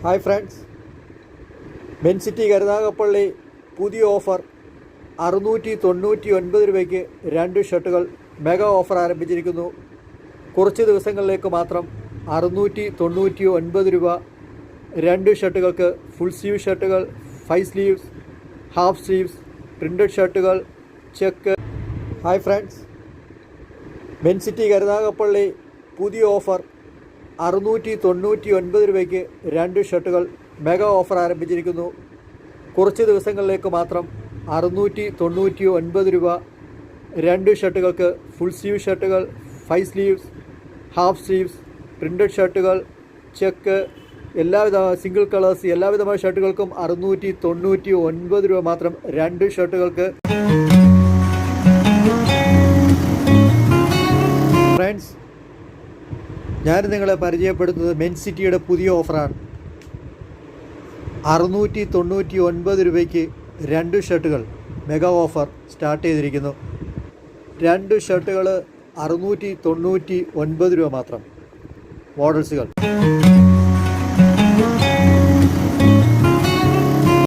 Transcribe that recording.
Hi friends, men city Karunagappally പുതിയ offer 699 രൂപയ്ക്ക് 2 ഷർട്ടുകൾ mega offer ആരംഭിച്ചിരിക്കുന്നു. കുറച്ച് ദിവസങ്ങളിലേക്ക് മാത്രം 699 രൂപ 2 ഷർട്ടുകൾക്ക്. ഫുൾ സ്ലീവ് ഷർട്ടുകൾ, 5 സ്ലീവ്സ്, ഹാഫ് സ്ലീവ്സ്, പ്രിൻ്റഡ് ഷർട്ടുകൾ, check. Hi friends, men city Karunagappally പുതിയ ഓഫർ 699 രൂപയ്ക്ക് 2 ഷർട്ടുകൾ മെഗാ ഓഫർ ആരംഭിച്ചിരിക്കുന്നു. കുറച്ച് ദിവസങ്ങളിലേക്ക് മാത്രം 699 രൂപ 2 ഷർട്ടുകൾക്ക്. ഫുൾ സ്ലീവ് ഷർട്ടുകൾ, 5 സ്ലീവ്സ്, ഹാഫ് സ്ലീവ്സ്, പ്രിൻ്റഡ് ഷർട്ടുകൾ, ചെക്ക്, എല്ലാവിധ സിംഗിൾ കളേഴ്സ് എല്ലാവിധമായ ഷർട്ടുകൾക്കും 699 രൂപ മാത്രം 2 ഷർട്ടുകൾക്ക്. ഫ്രണ്ട്സ്, ഞാൻ നിങ്ങളെ പരിചയപ്പെടുത്തുന്നത് മെൻ സിറ്റിയുടെ പുതിയ ഓഫറാണ്. 699 രൂപയ്ക്ക് 2 ഷർട്ടുകൾ മെഗാ ഓഫർ സ്റ്റാർട്ട് ചെയ്തിരിക്കുന്നു. 2 ഷർട്ടുകൾ 699 രൂപ മാത്രം. മോഡൽസുകൾ